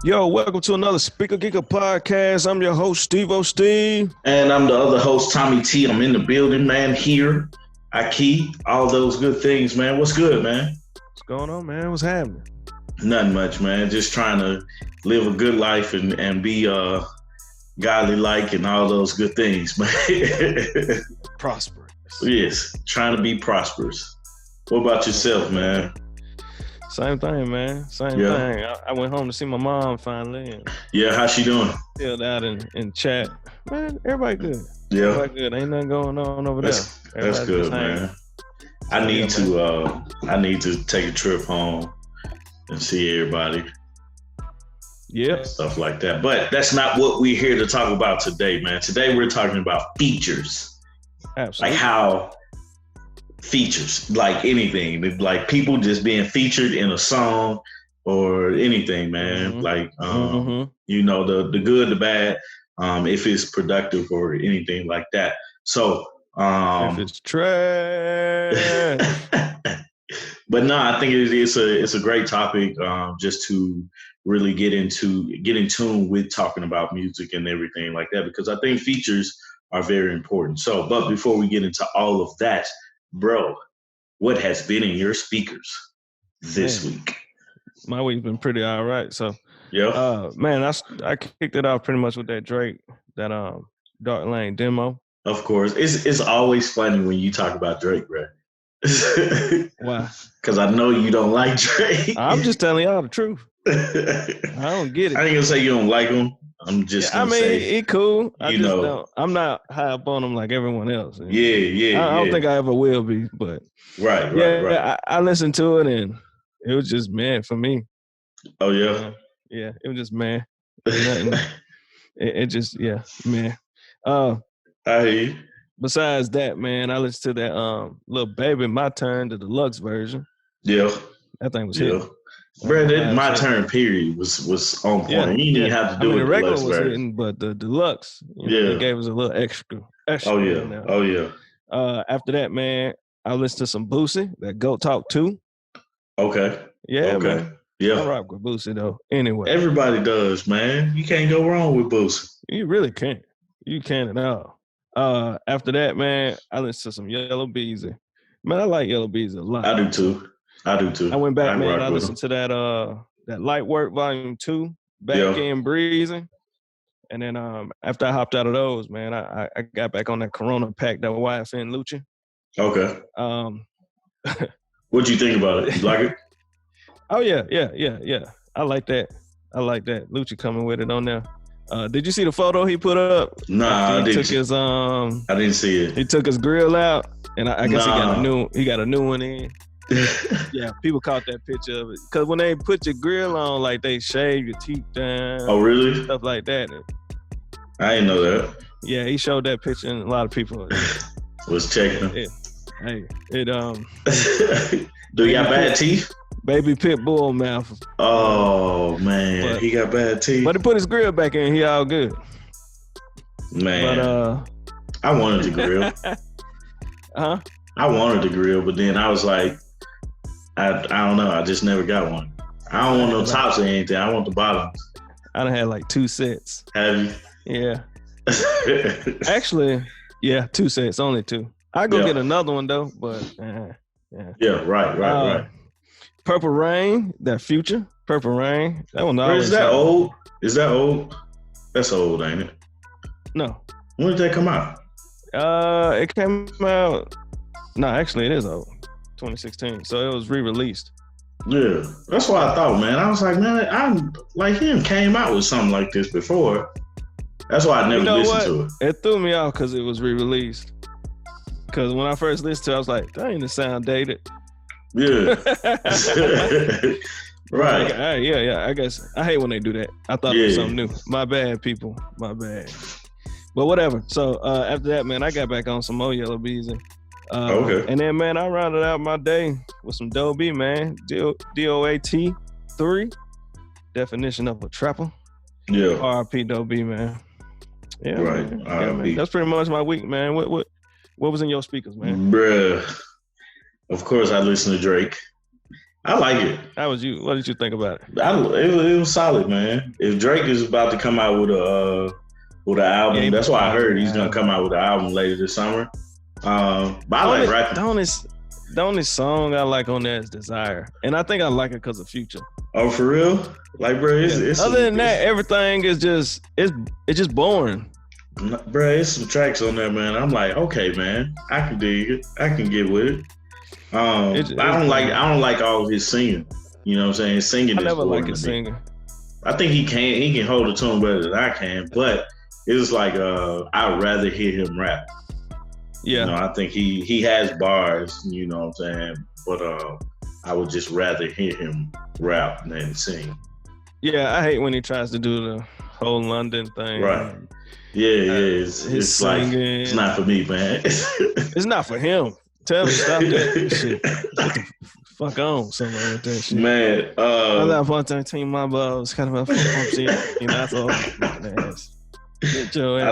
Yo, welcome to another Speaker Geeker podcast. I'm your host, Steve. And I'm the other host, Tommy T. I'm in the building, man, here. I key, all those good things, man. What's good, man? What's going on, man? What's happening? Nothing much, man. Just trying to live a good life and be godly-like and all those good things, man. Prosperous. Yes, trying to be prosperous. What about yourself, man? Same thing, man. Same thing. I went home to see my mom finally. And yeah, how's she doing? Chilled out in chat. Man, everybody good. Yeah. Everybody good. Ain't nothing going on over there. That's good, man. I need to take a trip home and see everybody. Yeah. Stuff like that. But that's not what we're here to talk about today, man. Today we're talking about features. Absolutely. Like how features, like anything, like people just being featured in a song or anything, man. Mm-hmm. Like, you know, the good, the bad, if it's productive or anything like that. So, if it's trash. But no, I think it's a great topic, just to really get in tune with talking about music and everything like that, because I think features are very important. So, but before we get into all of that, bro, what has been in your speakers this week? My week's been pretty all right. So, yeah, man, I kicked it off pretty much with that Drake, that Dark Lane demo. Of course, it's always funny when you talk about Drake, bro. Why? Because I know you don't like Drake. I'm just telling y'all the truth. I don't get it. I ain't gonna say you don't like him. I'm just gonna say he cool. Don't. I'm not high up on him like everyone else. Yeah. I don't think I ever will be, but right. I listened to it and it was just man for me. Oh yeah. Yeah, it was just man. It just man. I hear you. Besides that, man, I listened to that Little Baby My Turn, the deluxe version. Yeah. That thing was hitting. Bro, that My Turn period was on point. You didn't even have to do it. The regular was hitting, but the deluxe, it gave us a little extra. Oh yeah. After that, man, I listened to some Boosie, that Goat Talk 2. Okay. Yeah, okay. Man. Yeah. I rock with Boosie though. Anyway. Everybody does, man. You can't go wrong with Boosie. You really can't. You can't at all. After that, man, I listened to some Yellow Beezy. Man, I like Yellow Beezy a lot. I do too. I went back, man. I listened to that Light Work Volume 2, Back in Breezing. And then after I hopped out of those, man, I got back on that Corona pack, that YFN Lucci. Okay. What'd you think about it? You like it? Oh yeah. I like that. Lucci coming with it on there. Did you see the photo he put up? Nah, I didn't. I didn't see it. He took his grill out, and I guess he got a new one in. Yeah, people caught that picture of it. Because when they put your grill on, like they shave your teeth down. Oh, really? Stuff like that. I didn't know that. Yeah, he showed that picture, and a lot of people was checking. Do he got bad teeth? Baby pit bull mouth. Oh man, he got bad teeth. But he put his grill back in. He all good. Man, but I wanted the grill. I wanted the grill, but then I was like, I don't know. I just never got one. I don't want no tops or anything. I want the bottoms. I done had like 2 sets. Have you? Yeah. Actually, 2 sets, only 2. I go get another one though, but Yeah, right. Purple Rain, that Future. Purple Rain. That one always. Is that old? That's old, ain't it? No. When did that come out? It came out. No, actually, it is old. 2016. So it was re-released. Yeah, that's what I thought, man. I was like, man, I'm like him came out with something like this before. That's why I never listened to it. It threw me off because it was re-released. Because when I first listened to it, I was like, that ain't sound dated. Yeah. Right. Like, I guess I hate when they do that. I thought it was something new. My bad, people. My bad. But whatever. So after that, man, I got back on some more Yellow Beezy. Okay. And then, man, I rounded out my day with some Doe B, man. DOAT 3. Definition of a trapper. Yeah. RP Doe B, man. Yeah, right. Man. Yeah, man. That's pretty much my week, man. What was in your speakers, man? Bruh. Of course, I listen to Drake. I like it. How was you? What did you think about it? It was solid, man. If Drake is about to come out with an album, that's why I heard he's gonna come out with an album later this summer. But I like rapping. The only song I like on there is Desire, and I think I like it because of Future. Oh, for real? Like, bro, it's other than that, everything is just it's just boring. Bro, it's some tracks on there, man. I'm like, okay, man, I can dig it. I can get with it. I don't like all of his singing. You know what I'm saying? His singing I is never boring like his singing. I think he can hold a tune better than I can, but it's like I'd rather hear him rap. Yeah. You know, I think he has bars, you know what I'm saying? But I would just rather hear him rap than sing. Yeah, I hate when he tries to do the whole London thing. Right. Yeah, it's like, it's not for me, man. It's not for him. Tell him stop that shit. Get the fuck on somewhere with that shit. Man, I got 113 my balls, kind of a you know, I thought ass. Get your ass.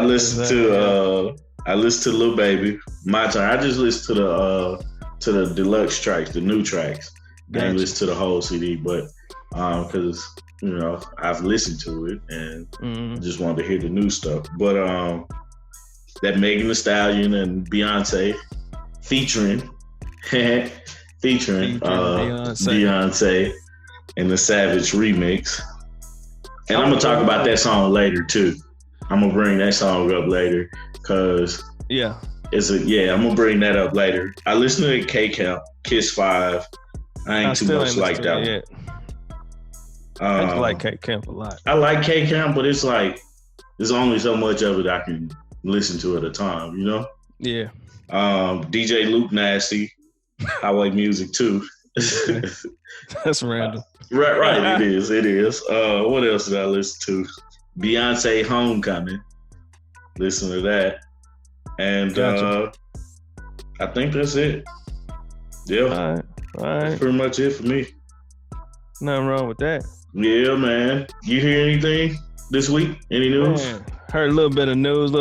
I listened to Lil Baby. My turn. I just listened to the deluxe tracks, the new tracks. Gotcha. I ain't listened to the whole CD, but because you know I've listened to it and just wanted to hear the new stuff. But that Megan Thee Stallion and Beyonce featuring Beyonce and the Savage remix. And I'm gonna talk about that song later too. I'm gonna bring that song up later because I'm gonna bring that up later. I listened to K-Camp, Kiss 5. I ain't too much like that one. I just like K-Camp a lot. I like K-Camp, but it's like there's only so much of it I can listen to at a time, you know? Yeah. DJ Luke Nasty. I like music too. That's random. Right. It is. What else did I listen to? Beyonce Homecoming. Listen to that. And gotcha. I think that's it. Yeah. All right. That's pretty much it for me. Nothing wrong with that. Yeah, man. You hear anything this week? Any news? Man, heard a little bit of news.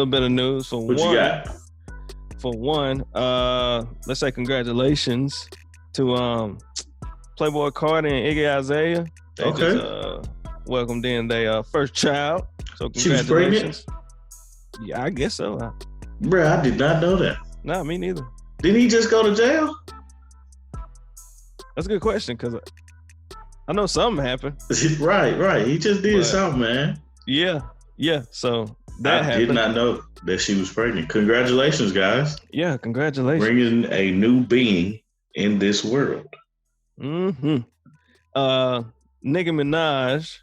For what you got? For one, let's say congratulations to Playboy Cardi and Iggy Azalea. They just welcomed in their first child. So congratulations. Yeah, I guess so. Bruh, I did not know that. Nah, me neither. Didn't he just go to jail? That's a good question because I know something happened. Right. He just did something, man. Yeah. So that happened. I did not know that she was pregnant. Congratulations, guys. Yeah, congratulations. Bringing a new being in this world. Mm-hmm. Nicki Minaj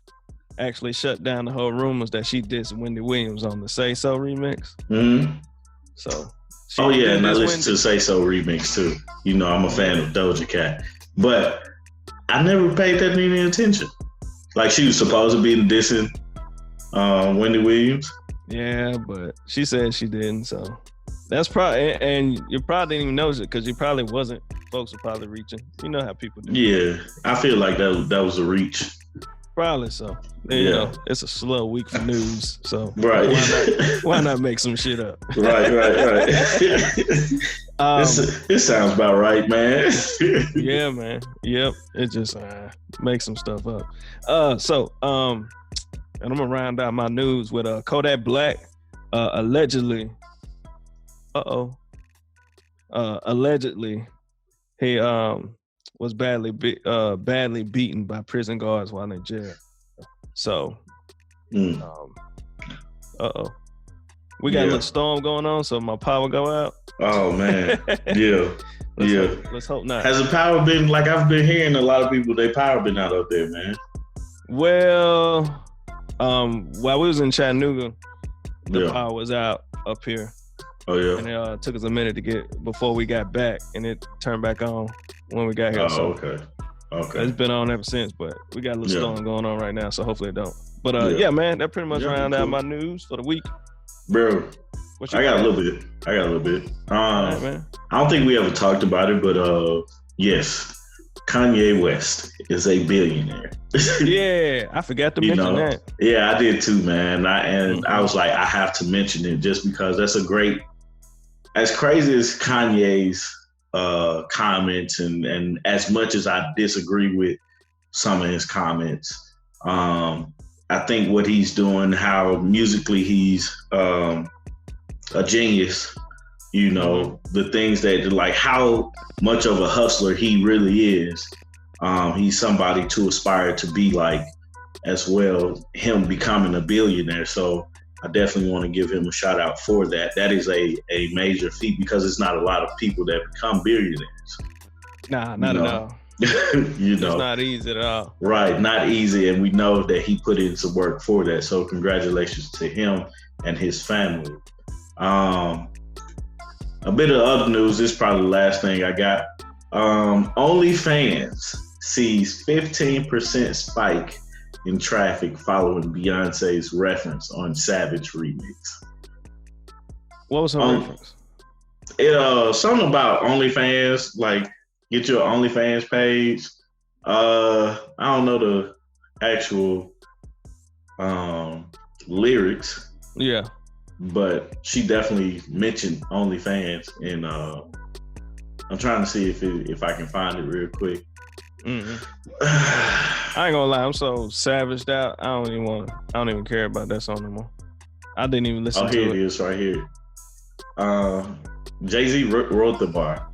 actually shut down the whole rumors that she dissed Wendy Williams on the Say So remix. Mm-hmm. So. And I listened to Say So remix too. You know, I'm a fan of Doja Cat. But I never paid that any attention. Like she was supposed to be dissing Wendy Williams. Yeah, but she said she didn't, so that's probably, and you probably didn't even notice it because you probably wasn't. Folks were probably reaching. You know how people do. Yeah, I feel like that was a reach. Probably so. You know, it's a slow week for news, so right. Why not make some shit up? Right. It sounds about right, man. Yeah, man. Yep. It just makes some stuff up. And I'm gonna round out my news with Kodak Black allegedly he was badly beaten by prison guards while in jail. So we got a little storm going on, so my power go out. Oh man. Yeah. Let's hope not. Has the power been, like I've been hearing a lot of people, their power been out up there, man? Well, while we was in Chattanooga, the power was out up here. Oh yeah. And it took us a minute to get before we got back, and it turned back on when we got here. Okay. It's been on ever since, but we got a little storm going on right now, so hopefully it don't. But yeah, man, that pretty much round out my news for the week. Bro, I got a little bit. All right, man. I don't think we ever talked about it, but yes, Kanye West is a billionaire. Yeah, I forgot to mention that. Yeah, I did too, man. I was like, I have to mention it just because that's a great, as crazy as Kanye's comments, and as much as I disagree with some of his comments, I think what he's doing, how musically he's a genius. You know, the things that, like, how much of a hustler he really is. He's somebody to aspire to be like as well, him becoming a billionaire. So I definitely want to give him a shout out for that. That is a major feat, because it's not a lot of people that become billionaires. Nah, not at all. You know, it's not easy at all. Right, not easy. And we know that he put in some work for that. So congratulations to him and his family. A bit of other news. This is probably the last thing I got. OnlyFans sees 15% spike in traffic following Beyonce's reference on Savage remix. What was her reference? Something about OnlyFans, like get your OnlyFans page. I don't know the actual lyrics. Yeah. But she definitely mentioned OnlyFans, and I'm trying to see if I can find it real quick. Mm-hmm. I ain't gonna lie, I'm so savaged out. I don't even care about that song no more. I didn't even listen to it. Oh, here it is, right here. Jay-Z wrote the bar.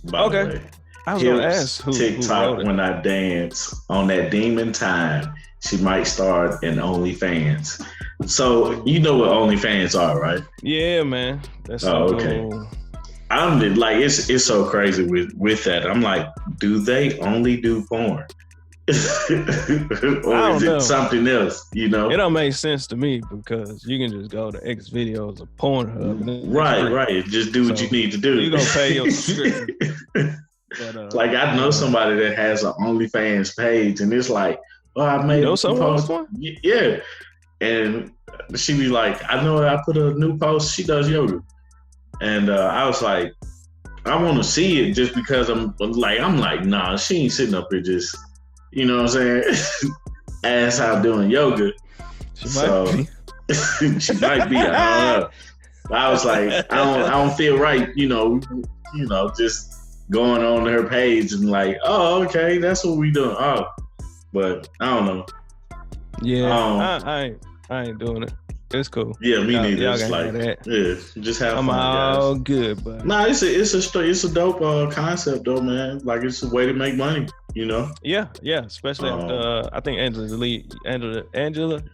By the way, I was gonna ask who TikTok wrote it. When I dance on that demon time, she might start an OnlyFans. So you know what OnlyFans are, right? Yeah, man. That's so okay. Cool. I'm like, it's so crazy with that. I'm like, do they only do porn? Or is it something else? You know, it don't make sense to me, because you can just go to X videos or Pornhub. Right. Just do what you need to do. You're gonna pay your subscription. But, like, I know somebody that has an OnlyFans page, and it's like, oh, I made a post. Yeah. And she be like, I know I put a new post. She does yoga. And I was like, I want to see it, just because I'm like, nah, she ain't sitting up here just, you know what I'm saying? Ass out doing yoga. She might be. I don't know. I was like, I don't feel right, you know, just going on her page and like, oh, okay, that's what we doing. Oh, but I don't know. Yeah, I ain't doing it. It's cool. Yeah, me neither. It's like, just have fun, guys. All good, but nah, it's a dope concept though, man. Like, it's a way to make money, you know. Yeah, especially I think Angela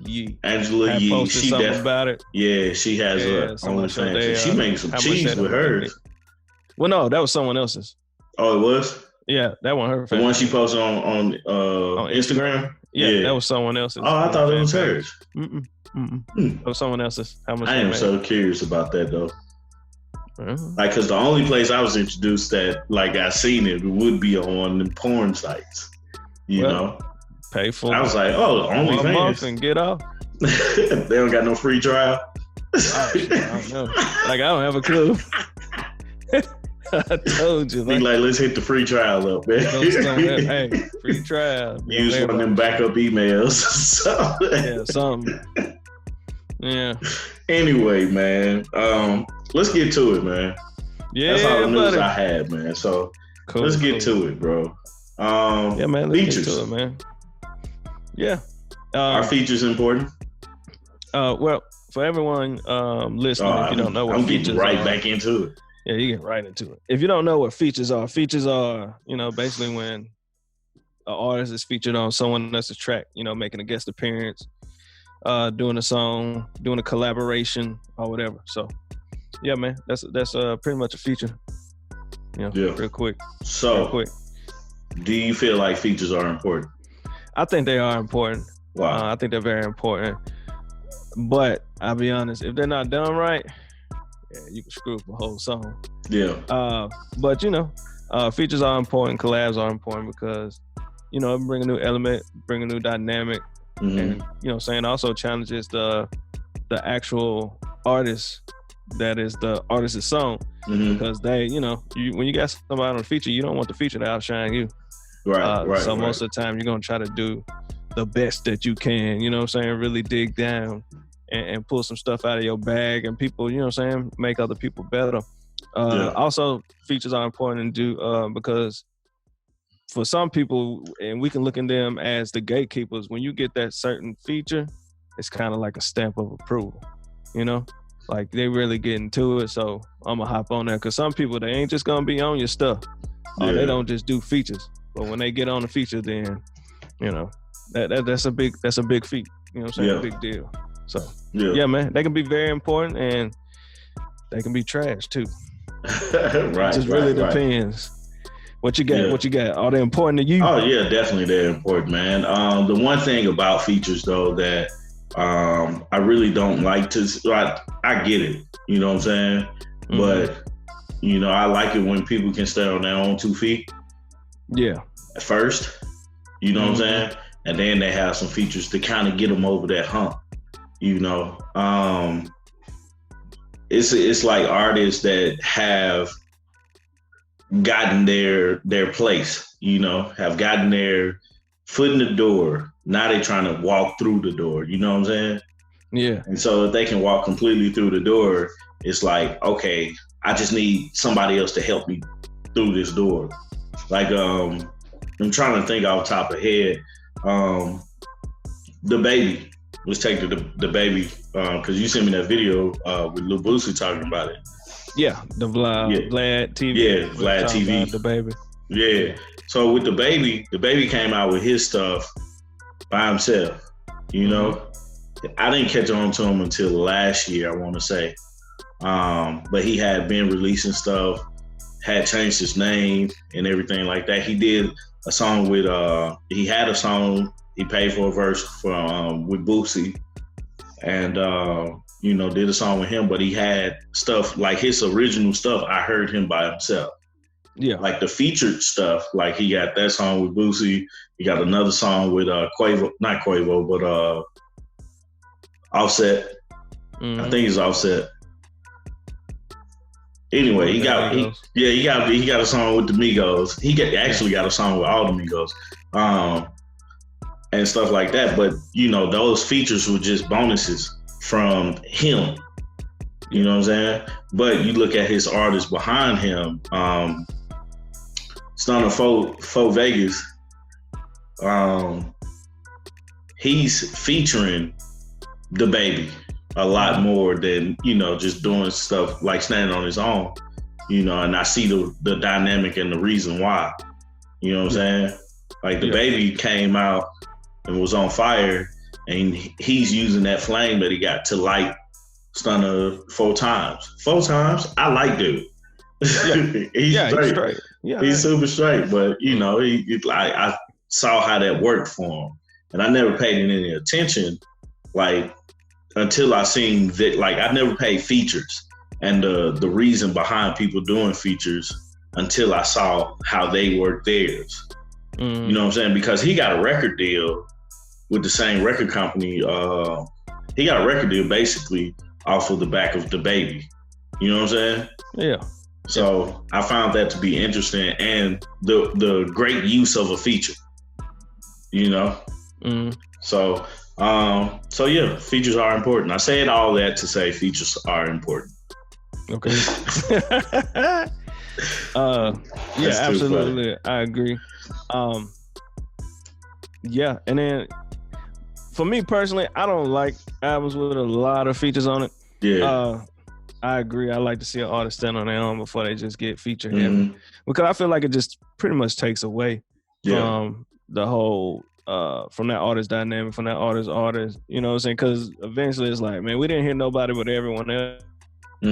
Yee posted she something about it. Yeah, she has OnlyFans. She made some cheese with hers. Well, no, that was someone else's. Oh, it was? Yeah, that one her. The one she posted on Instagram. Yeah, that was someone else's. Oh, I thought it was hers. That was someone else's. How much? I am so curious about that though. Like, cause the only place I was introduced that, like, I seen it would be on the porn sites. You know, pay for. I was like, oh, OnlyFans. 1 month and get off. They don't got no free trial. I don't know. Like, I don't have a clue. I told you. Like, let's hit the free trial up, man. Hey, free trial. Use one of them backup emails. Yeah, something. Yeah. Anyway, man, let's get to it, man. Yeah, that's all the news buddy. I had, man. So let's get to it, bro. Yeah, man. Let's features. get to it, man. Yeah. Are features important? Well, for everyone listening, if you don't know what features are, I'm getting right back into it. Yeah, you get right into it. If you don't know what features are basically when an artist is featured on someone else's track, making a guest appearance, doing a song, doing a collaboration or whatever. So, yeah, man, that's pretty much a feature. Real quick. So, do you feel like features are important? I think they are important. Wow. I think they're very important. But I'll be honest, if they're not done right, you can screw up the whole song. Yeah. But features are important, collabs are important because, it bring a new element, bring a new dynamic, and also challenges the actual artist that is the artist's song, because they, when you got somebody on a feature, you don't want the feature to outshine you. Right. So most of the time, you're gonna try to do the best that you can. Really dig down and pull some stuff out of your bag, and people, make other people better. Also, features are important to do because for some people, and we can look at them as the gatekeepers, when you get that certain feature, it's kind of like a stamp of approval, you know? Like they really get into it, so I'm gonna hop on there. Cause some people, they ain't just gonna be on your stuff. They don't just do features. But when they get on the feature, then, you know, that's a big feat. You know what I'm saying? A big deal. So, yeah, man, they can be very important and they can be trash too. Right. It just really depends. What you got? Yeah. What you got? Are they important to you? Oh yeah, definitely they're important, man. The one thing about features though that I really don't like to. I get it, you know what I'm saying, but you know I like it when people can stand on their own 2 feet. Yeah. At first, you know what I'm saying, and then they have some features to kind of get them over that hump. You know, it's like artists that have gotten their place, you know, have gotten their foot in the door. Now they're trying to walk through the door, you know what I'm saying? Yeah. And so if they can walk completely through the door, it's like, okay, I just need somebody else to help me through this door. Like, I'm trying to think off the top of head. The Baby. Let's take the Baby, because you sent me that video with Lil Boosie talking about it. Yeah, the Vlad TV. Yeah, Vlad TV. The Baby. Yeah. So with the Baby came out with his stuff by himself. You know, I didn't catch on to him until last year, I want to say. But he had been releasing stuff, had changed his name and everything like that. He did a song with he had a song. He paid for a verse with Boosie, and you know, did a song with him. But he had stuff like his original stuff. I heard him by himself. Yeah, like the featured stuff. Like he got that song with Boosie. He got another song with Quavo, not Quavo, but Offset. I think it's Offset. Anyway, he got a song with the Migos. He got a song with all the Migos. And stuff like that. But, you know, those features were just bonuses from him. You know what I'm saying? But you look at his artists behind him, Stunner 4 Vegas, he's featuring the Baby a lot more than, you know, just doing stuff like standing on his own, you know, and I see the dynamic and the reason why. You know what I'm saying? Like the Baby came out and was on fire, and he's using that flame that he got to light Stunner 4 times. 4 times? I like dude. Yeah. He's straight. Yeah, he's super straight, but you know, I saw how that worked for him, and I never paid any attention, like until I seen that. Like I never paid features and the reason behind people doing features until I saw how they work theirs. You know what I'm saying? Because he got a record deal with the same record company. He got a record deal basically off of the back of the Baby. You know what I'm saying? Yeah. So I found that to be interesting and the great use of a feature. You know? So yeah, features are important. I said all that to say features are important. Okay. Yeah, absolutely. I agree. Yeah, and then for me personally, I don't like albums with a lot of features on it. Yeah. I agree. I like to see an artist stand on their own before they just get feature heavy, because I feel like it just pretty much takes away from the whole from that artist dynamic, from that artist. You know what I'm saying? Because eventually it's like, man, we didn't hear nobody but everyone else. I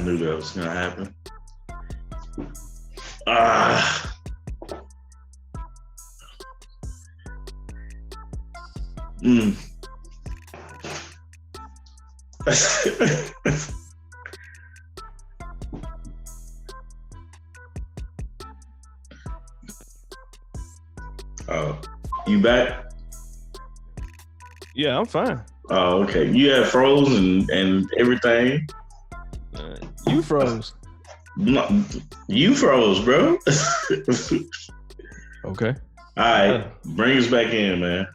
knew that was gonna happen. Oh, you back? Yeah, I'm fine. Oh, okay. You had froze and everything. You froze. No, you froze, bro. Okay. All right, bring us back in, man.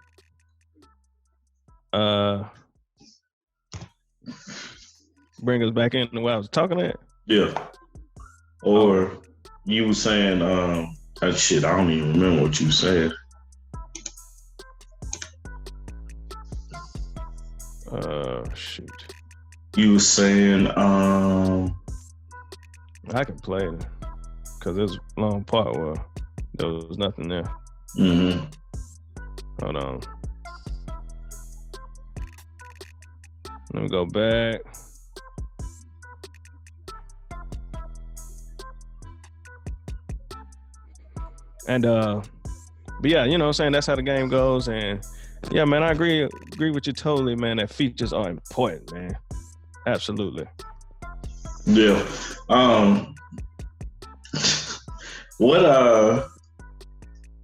Bring us back into what I was talking at. Yeah. Or you were saying, shit, I don't even remember what you said. Shoot. You were saying, I can play it because there's a long part where there was nothing there. Mm-hmm. Hold on. Let me go back. And but yeah, you know what I'm saying, that's how the game goes. And yeah, man, I agree with you totally, man, that features are important, man. Absolutely. Yeah.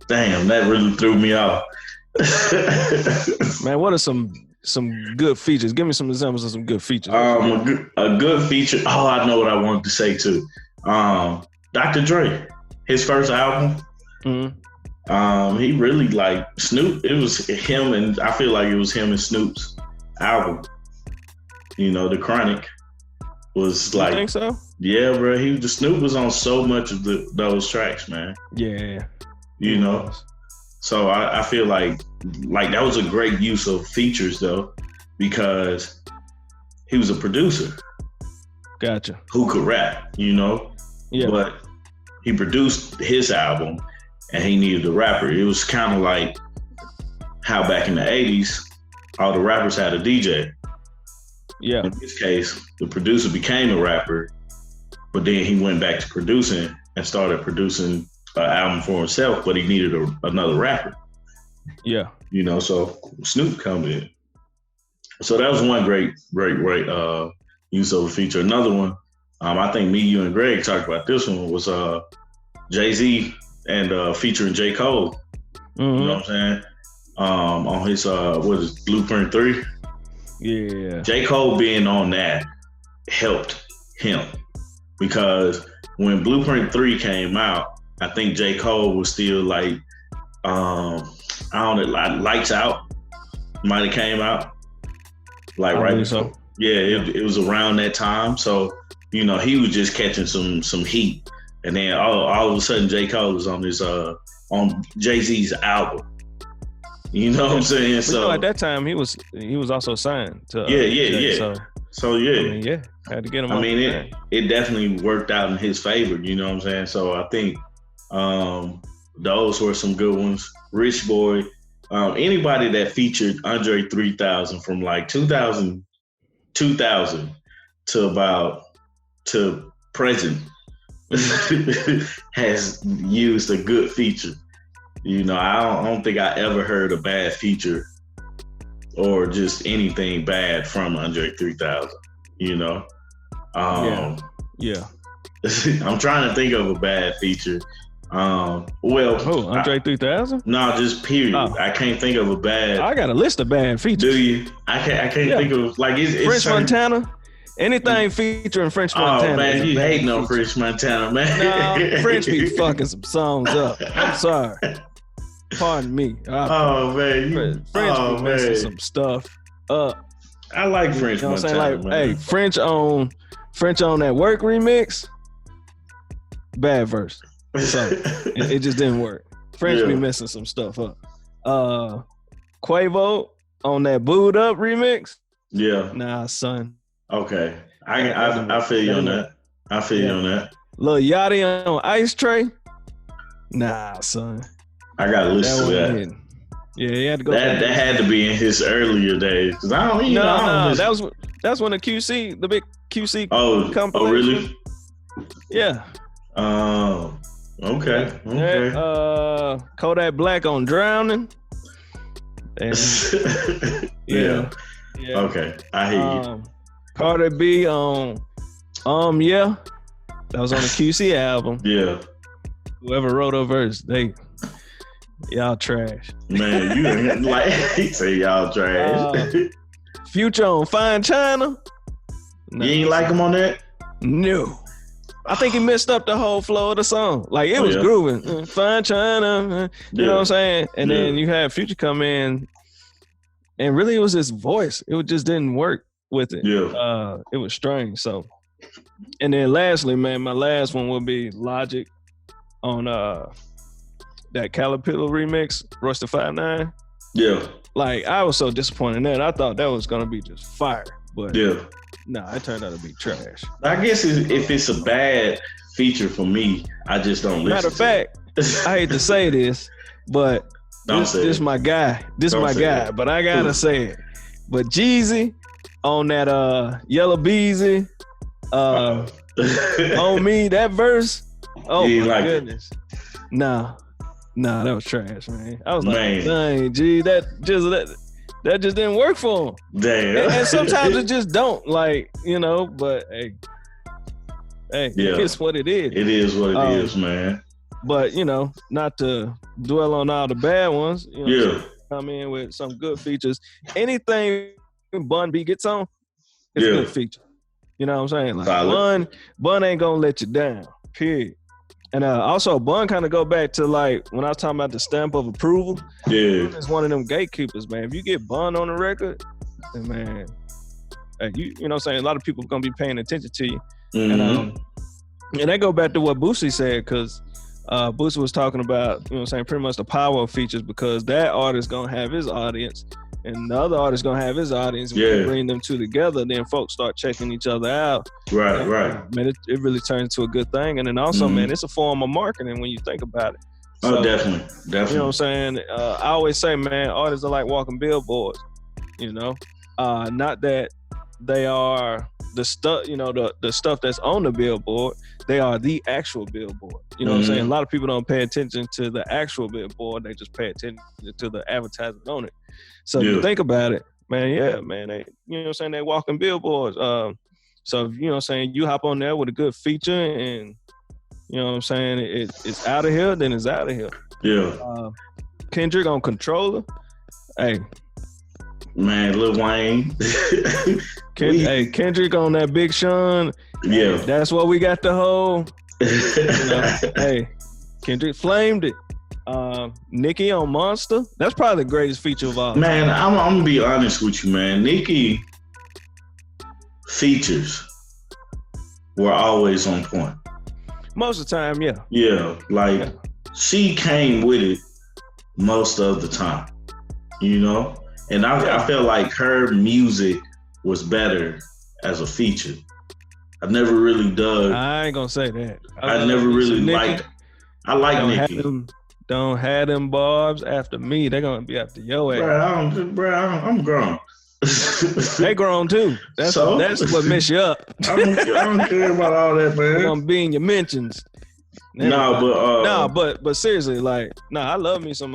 Damn, that really threw me off. Man, what are some good features? Give me some examples of some good features. A good feature. Oh, I know what I wanted to say too. Dr. Dre, his first album. Mm-hmm. He really like Snoop. It was him, and I feel like it was him and Snoop's album. You know, The Chronic was like. You think so? Yeah, bro. Snoop was on so much of those tracks, man. Yeah. You know, so I feel like that was a great use of features though, because he was a producer. Gotcha. Who could rap, you know? Yeah. But he produced his album and he needed a rapper. It was kind of like how back in the 80s, all the rappers had a DJ. Yeah. In this case, the producer became a rapper, but then he went back to producing and started producing an album for himself, but he needed another rapper. Yeah. You know, so Snoop come in. So that was one great use of a feature. Another one, I think me, you, and Greg talked about this one, was Jay-Z and featuring J. Cole. Mm-hmm. You know what I'm saying? On his Blueprint 3. Yeah. J. Cole being on that helped him, because when Blueprint 3 came out, I think J. Cole was still like, Lights Out might have came out. Like right before. So. Yeah, it was around that time. So, you know, he was just catching some heat. And then all of a sudden J. Cole was on his on Jay-Z's album. You know what I'm saying? But so at that time he was also signed to yeah. So yeah. I mean, yeah. Had to get him. I mean, it definitely worked out in his favor, you know what I'm saying? So I think those were some good ones. Rich Boy, anybody that featured Andre 3000 from like 2000 to present has used a good feature. You know, I don't think I ever heard a bad feature or just anything bad from Andre 3000, you know? Yeah. I'm trying to think of a bad feature. Andre 3000? No, just period. Oh. I can't think of a bad. I got a list of bad features. Do you? I can't think of like it's French Montana. Anything featuring French Montana. Oh man, you hating on French Montana, man. No, French be fucking some songs up. I'm sorry. Pardon me. Man, French be messing some stuff up. I like French Montana. Like, man. Hey, French on that Work remix. Bad verse. So it just didn't work. French be messing some stuff up. Quavo on that Booed Up remix. Yeah. Nah, son. Okay. I feel you on that. I feel you on that. Lil Yachty on Ice Tray. Nah, son. I gotta listen to that. Yeah, he had to go. That had to be in his earlier days. Cause I don't. No. That's when the QC, the big QC. Oh, really? Yeah. Okay. Kodak Black on Drowning. Yeah. Okay, I hear you. Carter B on Yeah. That was on the QC album. Yeah. Whoever wrote a verse, y'all trash. Man, you like he say y'all trash. Future on Fine China. You ain't like him on that? No. I think he messed up the whole flow of the song. Like it was grooving. Fine China, you know what I'm saying? And then you had Future come in, and really it was his voice. It just didn't work with it. Yeah. It was strange. So, and then lastly, man, my last one will be Logic on that Caterpillar remix, Rush the 5'9". Yeah. Like I was so disappointed in that. I thought that was gonna be just fire, but nah, it turned out to be trash. I guess if it's a bad feature for me, I just don't listen. Matter of fact, I hate to say this, but this my guy. This my guy, but I gotta say it. But Jeezy on that Yellow Beezy, on me, that verse. Oh my goodness. Nah, that was trash, man. I was like, dang, G, that just didn't work for him. Damn. And sometimes it just don't, like, you know, but hey, it's what it is. It is what it is, man. But, you know, not to dwell on all the bad ones, you know, come in with some good features. Anything Bun B gets on, it's a good feature. You know what I'm saying? Like Bun ain't gonna let you down, period. And also, Bun kind of go back to like when I was talking about the stamp of approval. Yeah, it's one of them gatekeepers, man. If you get Bun on the record, then man, hey, you know what I'm saying? A lot of people gonna be paying attention to you. Mm-hmm. And that go back to what Boosie said, because Boosie was talking about, you know what I'm saying, pretty much the power of features, because that artist gonna have his audience, and the other artist gonna have his audience. And when you bring them two together, then folks start checking each other out. Right. Man, it really turns into a good thing. And then also, man, it's a form of marketing when you think about it. So, definitely. You know what I'm saying? I always say, man, artists are like walking billboards. You know, not that they are the stuff, you know, the stuff that's on the billboard. They are the actual billboard. You know what I'm saying? A lot of people don't pay attention to the actual billboard. They just pay attention to the advertisement on it. So you think about it, man, they, you know what I'm saying, they walking billboards. So, you know what I'm saying, you hop on there with a good feature and, you know what I'm saying, it's out of here, then it's out of here. Yeah. Kendrick on Controller. Hey. Man, Lil Wayne. Kendrick on that Big Sean. Yeah. Hey, that's what we got to hold. You know, hey, Kendrick flamed it. Nicki on Monster. That's probably the greatest feature of all. Man, I'm gonna be honest with you, man. Nicki features were always on point. Most of the time, yeah. Yeah, like she came with it most of the time, you know? And I felt like her music was better as a feature. I never really dug. I ain't gonna say that. I never really liked. I like Nicki. Don't have them barbs after me. They're gonna be after your ass. I'm grown. They grown too. That's what mess you up. I don't care about all that, man. They're gonna be in your mentions. But seriously, like, I love me some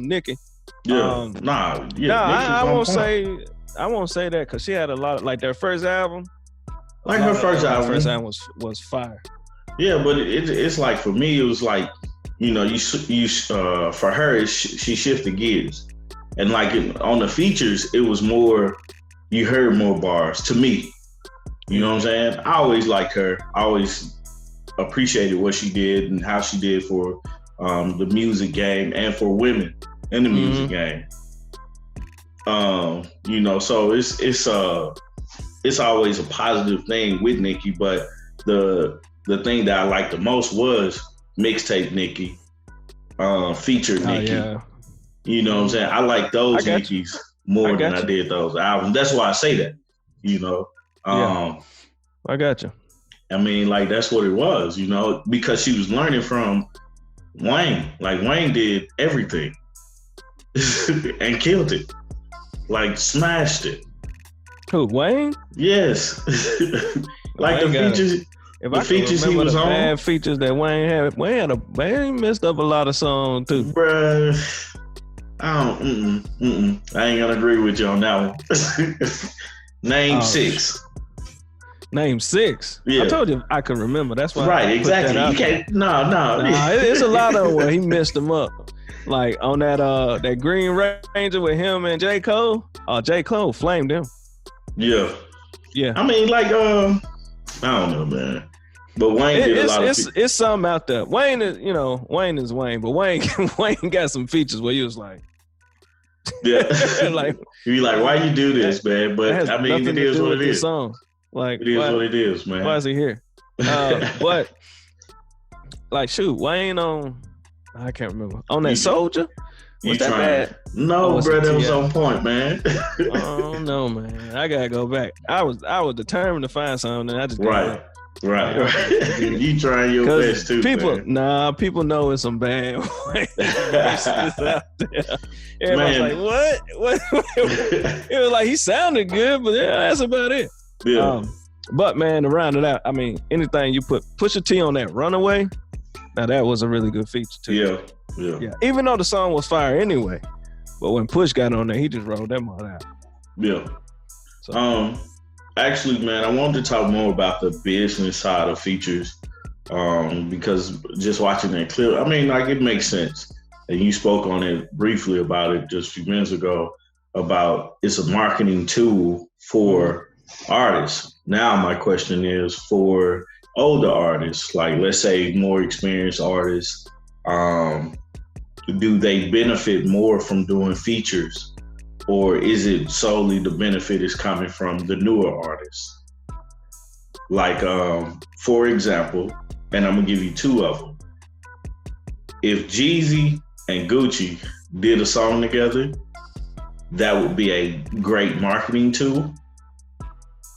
Nicki. Yeah. I won't say that, because she had a lot of, like, their first album. Like her first album. First album was fire. Yeah, but it's like, for me, it was like, you know, for her, she shifted gears, and like on the features, it was more, you heard more bars to me. You know what I'm saying? I always liked her. I always appreciated what she did and how she did for the music game and for women in the music game. You know, so it's always a positive thing with Nicki, but the thing that I liked the most was mixtape Nicki, featured Nicki. Yeah. You know what I'm saying? I like those Nickis more than I did those albums. That's why I say that, you know. I got you. I mean, like, that's what it was, you know, because she was learning from Wayne. Like, Wayne did everything and killed it. Like, smashed it. Who, Wayne? Yes. Like, the features... If the features he was on, bad features that Wayne had, Wayne messed up a lot of songs too. Bruh, I ain't gonna agree with you on that one. Name 6. Name 6. Yeah. I told you I could remember. That's why. Right, exactly. You can't. No. It's a lot of them where he messed them up. Like on that Green Ranger with him and J. Cole. J. Cole flamed him. Yeah. Yeah. I mean, like I don't know, man. But Wayne did a lot of. It's something out there. Wayne is Wayne, but Wayne got some features where he was like, yeah, like you like, why you do this, man? But I mean, it is what it is. Song. Like, it is what it is, man. Why is he here? But like, shoot, Wayne on, I can't remember, on that Soldier. Was that bad? No, bro, that was on point, man. Oh no, man, I gotta go back. I was determined to find something, and I just right. You trying your best too, people, man. Nah, people know it's some bad verses out there. Everybody's like, what? It was like he sounded good, but yeah, that's about it. Yeah. But man, to round it out, I mean, anything you put Pusha T on that Runaway, now that was a really good feature too. Yeah. Even though the song was fire anyway, but when Push got on there, he just rolled that mother out. Yeah. So. Actually, man, I wanted to talk more about the business side of features, because just watching that clip, I mean, like, it makes sense. And you spoke on it briefly about it just a few minutes ago, about it's a marketing tool for artists. Now my question is for older artists, like let's say more experienced artists, do they benefit more from doing features? Or is it solely the benefit is coming from the newer artists? Like, for example, and I'm gonna give you two of them. If Jeezy and Gucci did a song together, that would be a great marketing tool,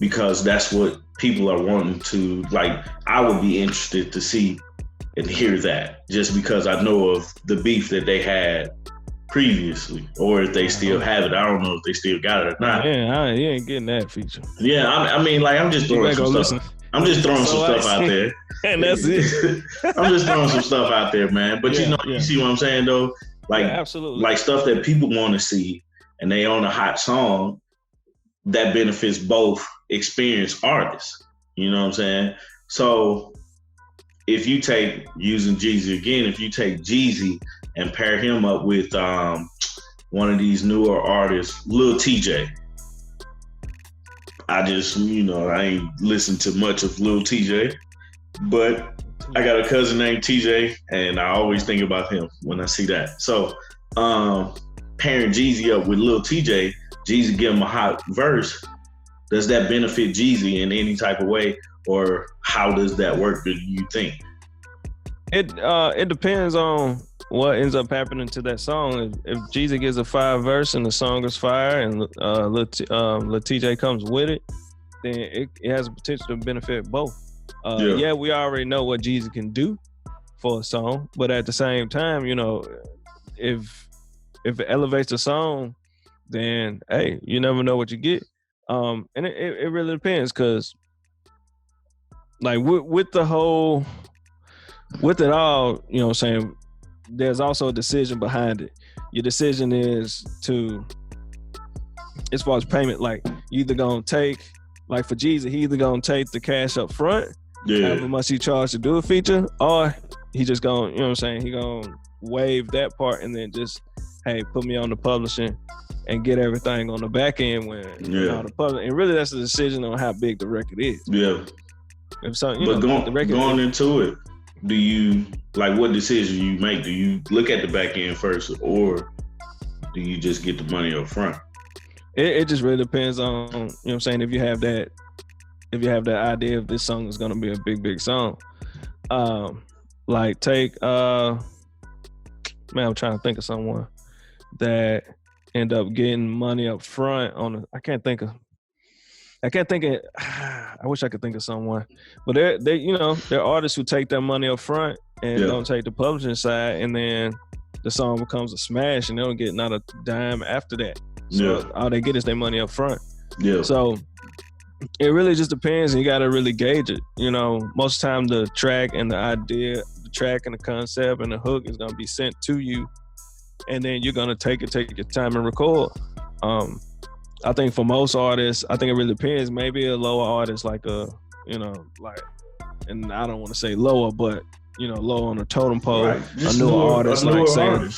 because that's what people are wanting to, like, I would be interested to see and hear that, just because I know of the beef that they had previously, or if they still have it. I don't know if they still got it or not. Yeah, you ain't getting that feature. Yeah, I mean, like, I'm just throwing some stuff. I'm just throwing some stuff out there. And that's it. I'm just throwing some stuff out there, man. But you see what I'm saying, though? Like, absolutely. Like stuff that people want to see, and they own a hot song that benefits both experienced artists. You know what I'm saying? So if you take, using Jeezy again, if you take Jeezy and pair him up with one of these newer artists, Lil TJ. I just, I ain't listened to much of Lil TJ, but I got a cousin named TJ, and I always think about him when I see that. So pairing Jeezy up with Lil TJ, Jeezy give him a hot verse. Does that benefit Jeezy in any type of way, or how does that work, do you think? It depends on what ends up happening to that song. If Jeezy gives a fire verse and the song is fire, and Lil TJ comes with it, then it has a potential to benefit both. Yeah, we already know what Jeezy can do for a song, but at the same time, if it elevates the song, then hey, you never know what you get. And it really depends, because like with it all, you know what I'm saying, there's also a decision behind it. Your decision is to, as far as payment, like you either gonna take, like for Jeezy, he either gonna take the cash up front, however much he charged to do a feature, or he just gonna, you know what I'm saying, he gonna waive that part and then just, hey, put me on the publishing and get everything on the back end when the public. And really, that's a decision on how big the record is. Yeah. If so, going into it, do you, like, what decision you make? Do you look at the back end first, or do you just get the money up front? It just really depends on, you know what I'm saying, if you have that idea of this song is gonna be a big song. Like take I'm trying to think of someone that end up getting money up front on I can't think of I wish I could think of someone, but they're artists who take their money up front and don't take the publishing side, and then the song becomes a smash and they don't get not a dime after that. So all they get is their money up front. Yeah. So it really just depends, and you got to really gauge it. Most of the time the track and the idea, the track and the concept and the hook is going to be sent to you, and then you're going to take your time and record. I think for most artists, I think it really depends. Maybe a lower artist like and I don't want to say lower, but low on the totem pole, right. A newer artist like saying,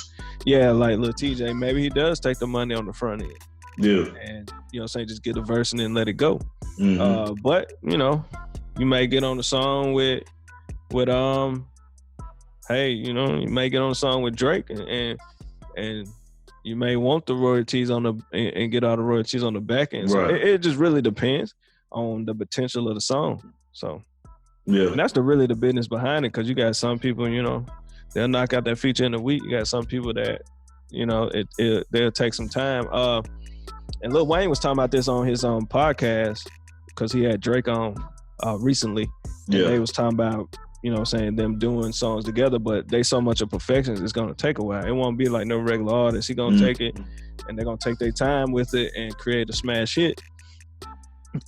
like Lil TJ, maybe he does take the money on the front end. Yeah. And saying just get a verse and then let it go. Mm-hmm. But you you may get on the song with hey, you know, you may get on a song with Drake and you may want the royalties on the and get all the royalties on the back end. So it just really depends on the potential of the song. So and that's really the business behind it, because you got some people, you know, they'll knock out that feature in a week. You got some people that, you know, they'll take some time. And Lil Wayne was talking about this on his podcast, because he had Drake on recently. And they was talking about, you know, saying them doing songs together, but they so much of perfection, it's gonna take a while. It won't be like no regular artist. He gonna take it, and they're gonna take their time with it and create a smash hit.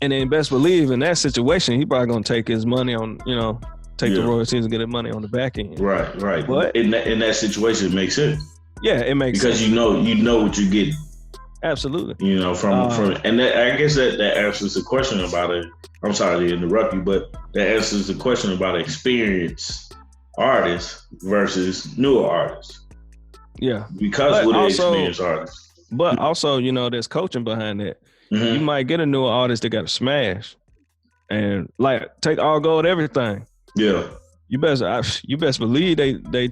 And then best believe in that situation, he probably gonna take his money on, you know, take the royalties and get his money on the back end. Right. But in that situation, it makes sense. Yeah, it makes sense. Because you know what you get. Absolutely. You know, from and that, I guess that answers the question about it. I'm sorry to interrupt you, but that answers the question about experienced artists versus newer artists. Yeah. Because we're experienced artists. But also, you know, there's coaching behind that. You might get a newer artist that got a smash, and like take all gold everything. Yeah. You best believe they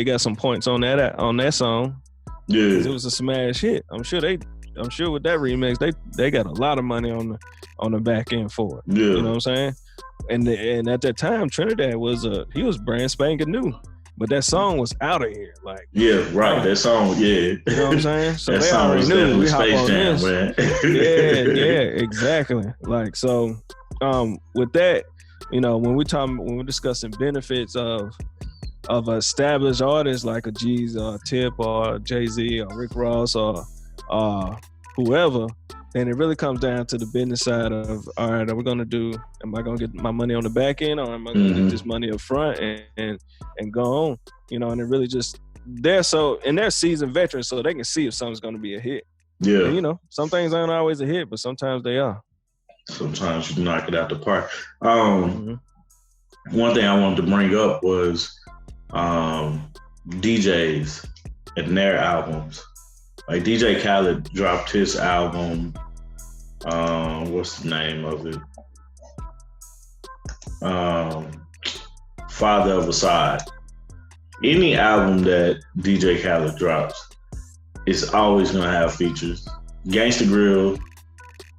got some points on that song. Yeah. It was a smash hit. I'm sure with that remix they got a lot of money on the back end for it. Yeah. You know what I'm saying? And at that time Trinidad was he was brand spanking new. But that song was out of here. Like, yeah, right. That song, yeah. You know what I'm saying? So that they song already knew we hop on Jam, this. Man. yeah, exactly. Like, so with that, you know, when we're discussing benefits of established artists like a G's or Tip or Jay-Z or Rick Ross or whoever, then it really comes down to the business side of, all right, am I gonna get my money on the back end, or am I gonna get this money up front and go on? You know, and it really just they're seasoned veterans, so they can see if something's gonna be a hit. Yeah. And, you know, some things aren't always a hit, but sometimes they are. Sometimes you knock it out the park. One thing I wanted to bring up was DJs and their albums. Like DJ Khaled dropped his album, what's the name of it? Father of a Side. Any album that DJ Khaled drops is always gonna have features. Gangsta Grill,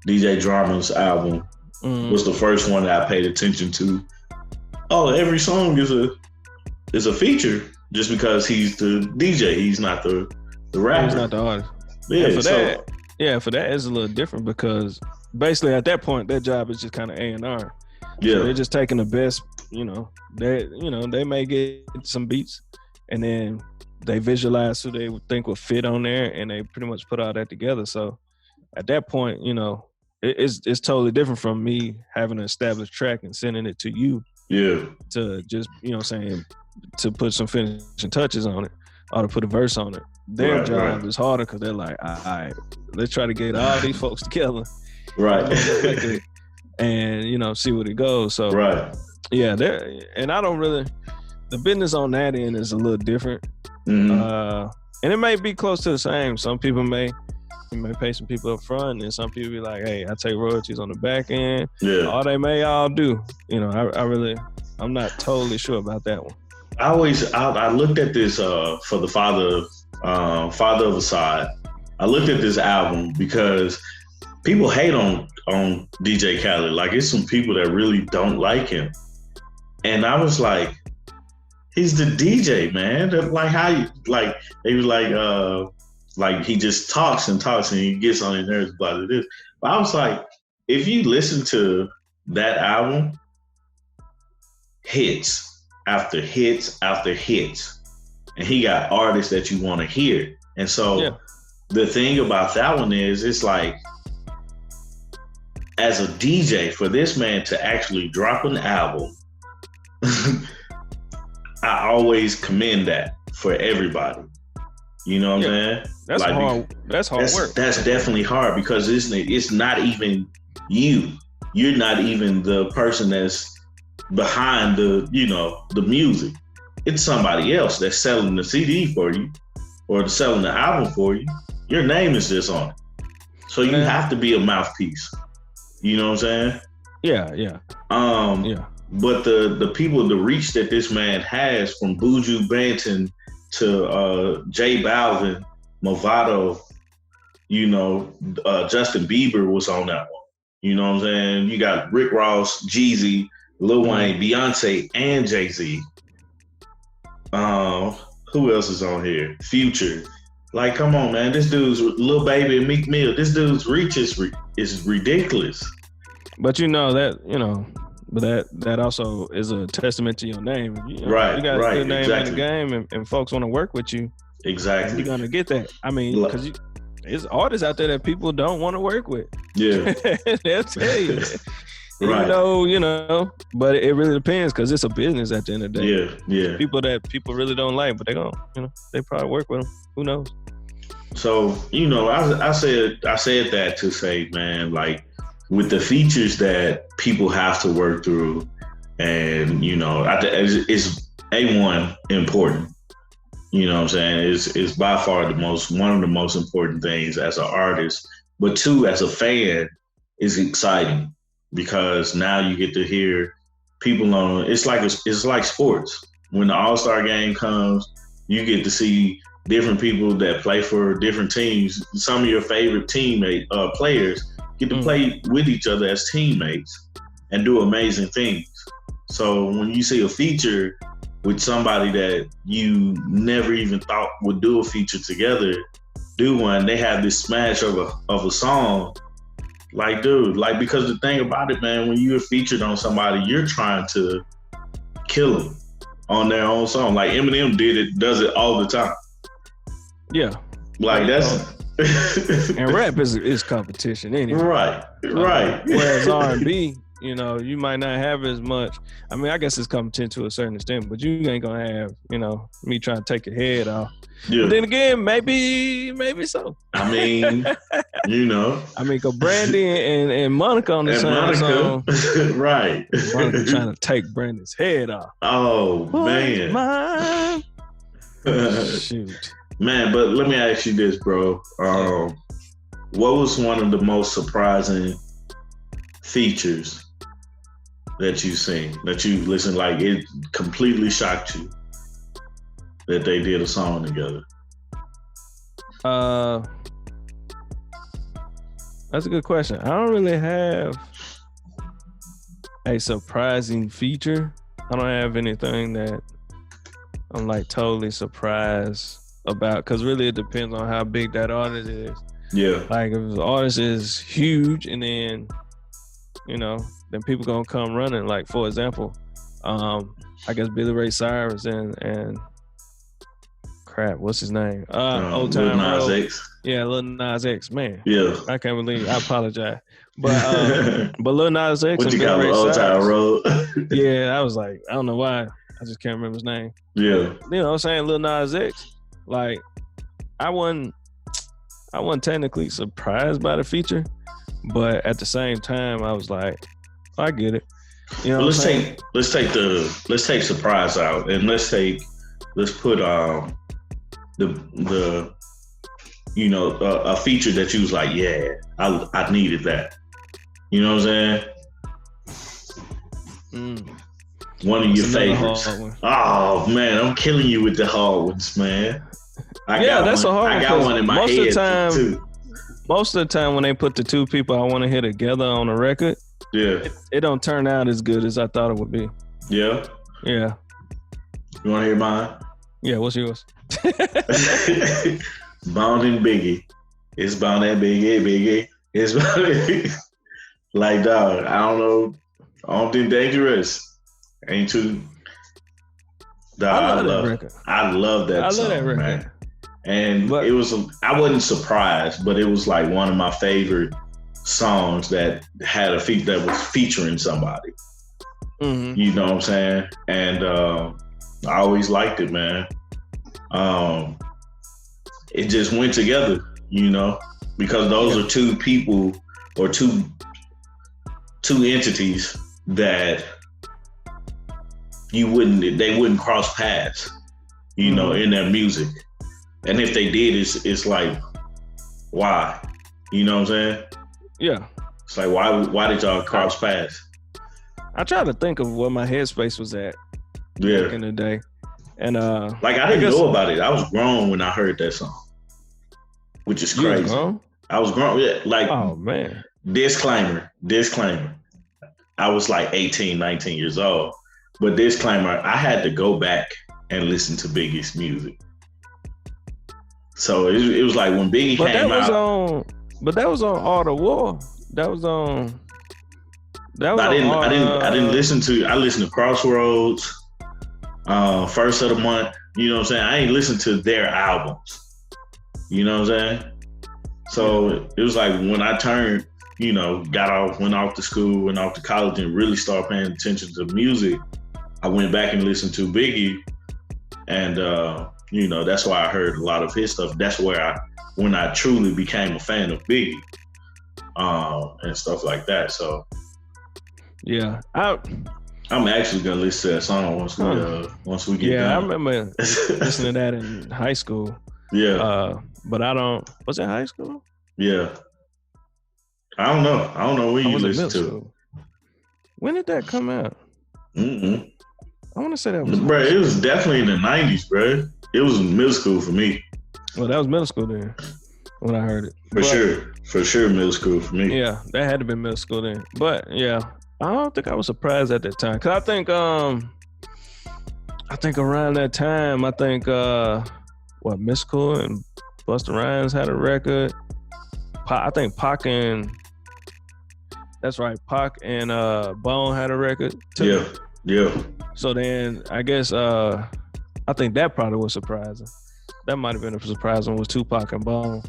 DJ Drama's album was the first one that I paid attention to. Oh, every song is a feature just because he's the DJ. He's not the rapper. He's not the artist. Yeah, for that it's a little different, because basically at that point their job is just kind of A&R. Yeah, so they're just taking the best. You know, they may get some beats, and then they visualize who they would think would fit on there, and they pretty much put all that together. So at that point, you know, it's totally different from me having an established track and sending it to you. Yeah, to just, you know, saying to put some finishing touches on it or to put a verse on it. Their job is harder, because they're like, all right, let's try to get all these folks together, right, and, you know, see what it goes. So yeah, and I don't really, the business on that end is a little different, and it may be close to the same. Some people may pay some people up front, and some people be like, hey, I take royalties on the back end. Yeah, or they may all do. You know, I'm not totally sure about that one. I looked at this for the Father of a Side. I looked at this album because people hate on DJ Khaled. Like, it's some people that really don't like him, and I was like, he's the DJ, man. Like, how you like? They was like he just talks and he gets on his nerves about this. But I was like, if you listen to that album, hits after hits after hits, and he got artists that you want to hear. And so the thing about that one is, it's like, as a DJ, for this man to actually drop an album, I always commend that for everybody. You know what I'm saying? That's like, hard. That's hard work. That's definitely hard, because it's not even you. You're not even the person that's behind the music. It's somebody else that's selling the CD for you or selling the album for you. Your name is just on it. So you have to be a mouthpiece. You know what I'm saying? Yeah. Yeah. But the people, the reach that this man has, from Buju Banton to J Balvin, Movado, Justin Bieber was on that one. You know what I'm saying? You got Rick Ross, Jeezy, Lil Wayne, Beyonce, and Jay-Z. Who else is on here? Future. Like, come on, man. This dude's Lil Baby and Meek Mill. This dude's reach is ridiculous. But but that also is a testament to your name. Right. You got a good name in the game, and folks want to work with you. Exactly. You're gonna get that. I mean, because there's artists out there that people don't want to work with. Yeah. They'll tell you. Right. But it really depends, because it's a business at the end of the day. Yeah. People that people really don't like, but they probably work with them. Who knows? So, I said that to say, man, like, with the features that people have to work through, and, it's A1 important. You know what I'm saying? It's by far one of the most important things as an artist. But two, as a fan, is exciting, because now you get to hear people on. It's like sports. When the All-Star game comes, you get to see different people that play for different teams. Some of your favorite players get to play with each other as teammates and do amazing things. So when you see a feature with somebody that you never even thought would do a feature together, do one, they have this smash of a song. Like, dude, because the thing about it, man, when you're featured on somebody, you're trying to kill them on their own song. Like Eminem does it all the time. Yeah. Like, that's... and rap is competition anyway. Right. Whereas R&B, you might not have as much. I mean, I guess it's competition to a certain extent, but you ain't gonna have, me trying to take your head off. Yeah. But then again, maybe so. I mean, I mean, cause Brandy and Monica on the same song. Right. Monica trying to take Brandy's head off. Oh, man. Shoot. Man, but let me ask you this, bro. What was one of the most surprising features that you've seen, that you listened, like it completely shocked you that they did a song together? That's a good question. I don't really have a surprising feature. I don't have anything that I'm like totally surprised about, because really it depends on how big that artist is. Yeah. Like if the artist is huge, and then then people gonna come running. Like, for example, I guess Billy Ray Cyrus and crap, what's his name? Old Town Road. Lil Nas X. Yeah, Lil Nas X, man. Yeah. I can't believe. I apologize, but Lil Nas X. What you got, Old Town Road? Yeah, I was like, I don't know why. I just can't remember his name. Yeah. You know what I'm saying? Lil Nas X. Like, I wasn't technically surprised by the feature, but at the same time, I was like, I get it. Let's take surprise out, and let's put a feature that you was like, yeah, I needed that. You know what I'm saying? One of your favorites. Oh man, I'm killing you with the hard ones, man. I got one in my head too. Most of the time when they put the two people I want to hear together on a record, it don't turn out as good as I thought it would be. Yeah? Yeah. You want to hear mine? Yeah, what's yours? Bound and Biggie. It's Bound and Biggie. It's Bound. Like, dog, I don't know. I don't think Dangerous ain't too. Dog, I love that song, record. Man. And it was, I wasn't surprised, but it was like one of my favorite songs that had that was featuring somebody. Mm-hmm. You know what I'm saying? And I always liked it, man. It just went together, because those are two people or two entities that they wouldn't cross paths, in their music. And if they did, it's like, why? You know what I'm saying? Yeah. It's like, why did y'all cross paths? I try to think of where my headspace was at back in the day. And like I didn't know about it. I was grown when I heard that song. Which is crazy. I was grown. Yeah, like, oh man. Disclaimer. I was like 18, 19 years old. But disclaimer, I had to go back and listen to Biggie's music. So it was like when Biggie came out. But that was on All the War. I didn't listen to. I listened to Crossroads, First of the Month. You know what I'm saying? I ain't listened to their albums. You know what I'm saying? So it was like when I turned, went off to school, went off to college, and really started paying attention to music. I went back and listened to Biggie, and that's why I heard a lot of his stuff. That's when I truly became a fan of Biggie, and stuff like that. So yeah, I'm actually gonna listen to that song once we get done. Yeah, I remember listening to that in high school. Yeah, but was it high school? Yeah, I don't know when you listen to. When did that come out? I want to say that was. Bro, it was definitely in the 90s, bro. It was middle school for me. Well, that was middle school then when I heard it. For sure, middle school for me. Yeah, that had to be middle school then. But yeah, I don't think I was surprised at that time. Cause I think around that time, Mystical and Busta Rhymes had a record. I think Pac and Bone had a record too. Yeah. So then I guess I think that probably was surprising. That might have been a surprise one was Tupac and Bone.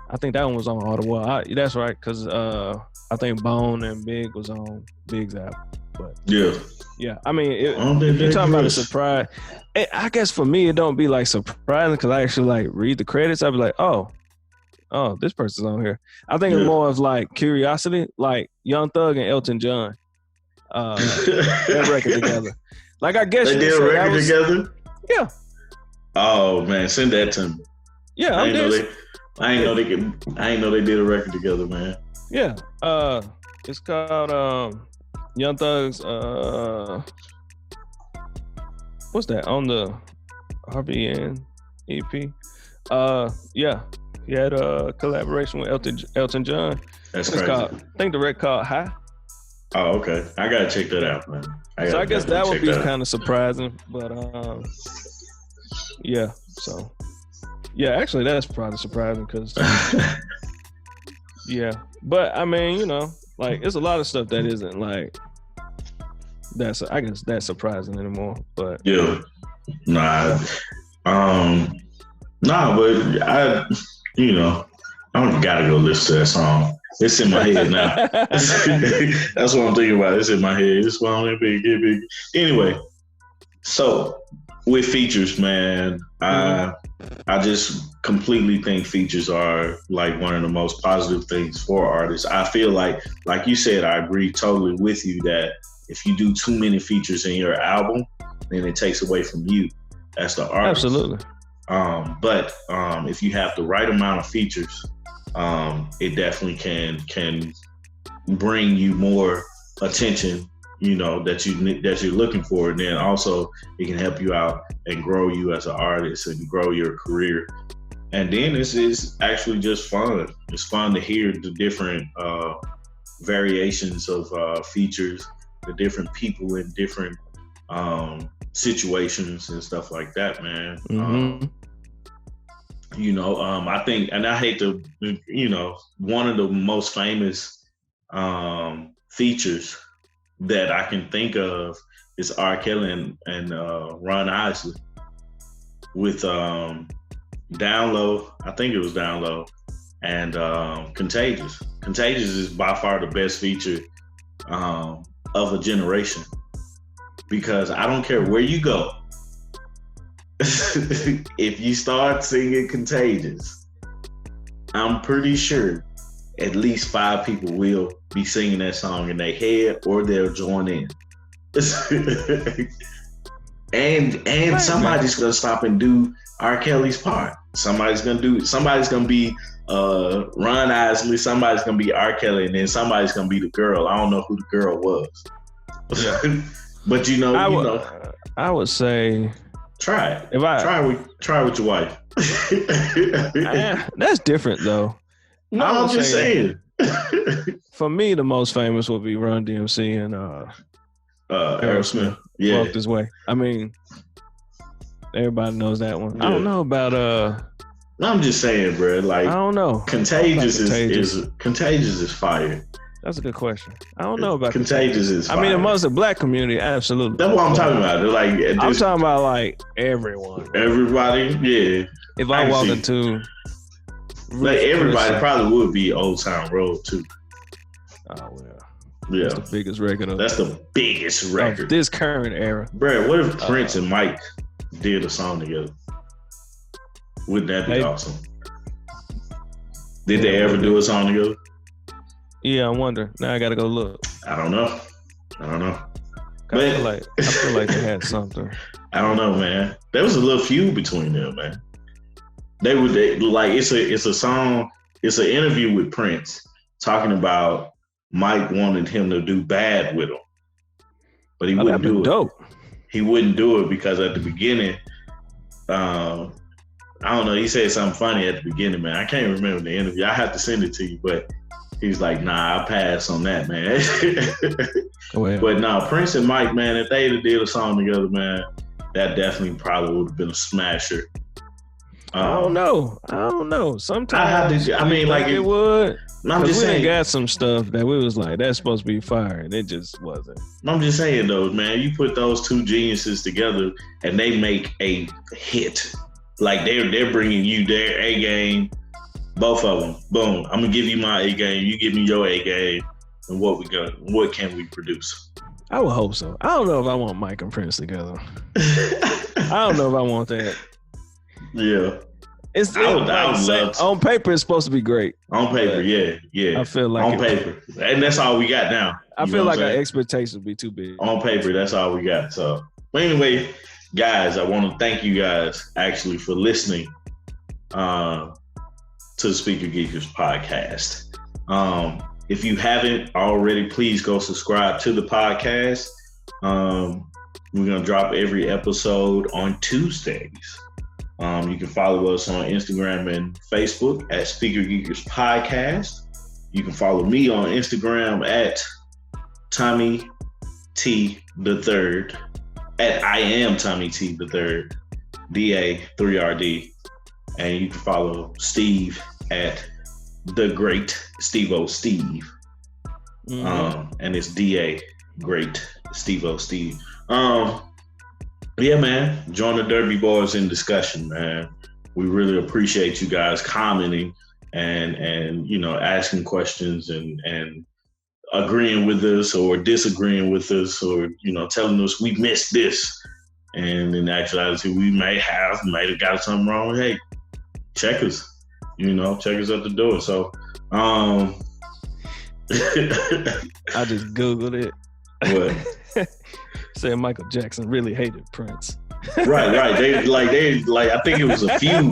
I think that one was on All the War. That's right, because I think Bone and Big was on Big's album. But yeah. I mean, if you're talking about a surprise, I guess for me it don't be like surprising because I actually like read the credits. I'd be like, oh, this person's on here. I think it's more of like curiosity, like Young Thug and Elton John. That record together. Like I guess they did a record together. Yeah. Oh man, send that to me. Yeah, I ain't know they did a record together, man. Yeah. It's called Young Thug's what's that on the RBN EP? Yeah. He had a collaboration with Elton John. That's crazy. I think the record called High. Oh, okay. I gotta check that out, man. I guess that would be kind of surprising, but yeah. So yeah, actually that's probably surprising because yeah. But I mean, like it's a lot of stuff that isn't like that's surprising anymore. But yeah, but I don't gotta go listen to that song. It's in my head now. That's what I'm thinking about. It's in my head. It's why I'm big. Anyway, so with features, man, I just completely think features are like one of the most positive things for artists. I feel like you said, I agree totally with you that if you do too many features in your album, then it takes away from you as the artist. Absolutely. But if you have the right amount of features, it definitely can bring you more attention, that you're looking for. And then also it can help you out and grow you as an artist and grow your career. And then it's actually just fun. It's fun to hear the different variations of features, the different people in different situations and stuff like that, man. Mm-hmm. I think, and I hate to, one of the most famous features that I can think of is R. Kelly and Ron Isley with Down Low. I think it was Down Low, and Contagious. Contagious is by far the best feature of a generation, because I don't care where you go. If you start singing Contagious, I'm pretty sure at least 5 people will be singing that song in their head, or they'll join in. and somebody's gonna stop and do R. Kelly's part. Somebody's gonna be Ron Isley, somebody's gonna be R. Kelly, and then somebody's gonna be the girl. I don't know who the girl was. Yeah. But I would say try it. Try with your wife. That's different though. No, I'm just saying. For me, the most famous would be Run DMC and Aerosmith. Yeah. Walk This Way. I mean, everybody knows that one. Yeah. I don't know about No, I'm just saying, bro. Like, I don't know. Contagious is fire. That's a good question. I don't know about Contagious is fire. I mean, amongst the black community, absolutely. That's what I'm talking about. Like, I'm talking about like everyone. Everybody, yeah. If I walk into, like everybody probably would be Old Town Road too. Oh well. Yeah. That's the biggest record. That's the biggest record. Of this current era. Bro, what if Prince and Mike did a song together? Wouldn't that be awesome? Did they ever do a song together? Yeah, I wonder. Now I gotta go look. I don't know. I feel like they had something. I don't know, man. There was a little feud between them, man. They like it's a song. It's an interview with Prince talking about Mike wanted him to do Bad with him, but he wouldn't do it. Dope. He wouldn't do it because at the beginning, I don't know. He said something funny at the beginning, man. I can't remember the interview. I have to send it to you, but he's like, "Nah, I'll pass on that, man." But no, Prince and Mike, man, if they did a song together, man, that definitely probably would have been a smasher. I don't know. Sometimes it would. I'm just saying, got some stuff that we was like, that's supposed to be fire, and it just wasn't. I'm just saying though, man, you put those two geniuses together and they make a hit. Like they're bringing you their A game, both of them. Boom, I'm gonna give you my A game, you give me your A game, and what can we produce? I would hope so. I don't know if I want Mike and Prince together. I don't know if I want that. Yeah. I would love on paper, it's supposed to be great. On paper, yeah. I feel like on paper, and that's all we got now. I feel like our expectations would be too big. On paper, that's all we got. So, but anyway, guys, I want to thank you guys actually for listening to the Speaker Geekers podcast. If you haven't already, please go subscribe to the podcast. We're gonna drop every episode on Tuesdays. You can follow us on Instagram and Facebook at Speaker Geekers Podcast. You can follow me on Instagram at Tommy T the Third, at I am Tommy T the Third, DA3RD, and you can follow Steve at the Great Steve-O Steve, and it's DA Great Steve-O Steve. Yeah, man. Join the Derby Boys in discussion, man. We really appreciate you guys commenting and asking questions and agreeing with us or disagreeing with us or telling us we missed this. And in actuality, we may have got something wrong. Hey, check us. Check us at the door. So, I just Googled it. What? Said Michael Jackson really hated Prince. Right. They I think it was a feud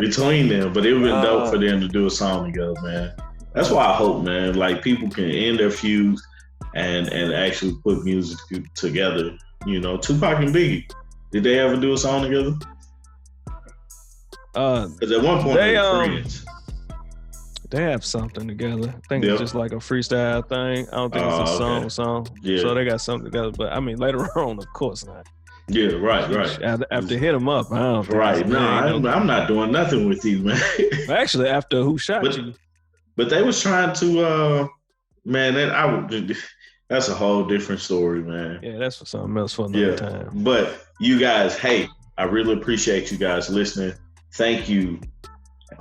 between them, but it would have been dope for them to do a song together, man. That's why I hope, man, like people can end their feuds and actually put music together. Tupac and Biggie, did they ever do a song together? Because at one point they were friends. They have something together. I think it's just like a freestyle thing. I don't think it's a song. Yeah. So they got something together. But I mean, later on, of course not. Yeah, right. After hit him up, I don't think. Right. No, I'm not doing nothing with you, man. Actually, after Who Shot You. But they was trying to, that's a whole different story, man. Yeah, that's for something else for another time. But you guys, hey, I really appreciate you guys listening. Thank you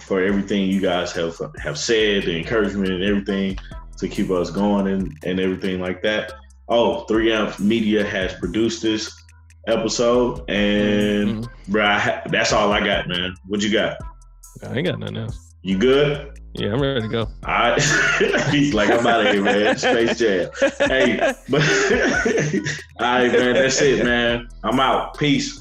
for everything you guys have said, the encouragement and everything to keep us going and everything like that. 3Amp Media has produced this episode, and that's all I got, man. What you got? I ain't got nothing else. You good? Yeah, I'm ready to go. All right. He's like, I'm out of here, man. Space Jam. Hey, but all right, man, that's it, man. I'm out. Peace.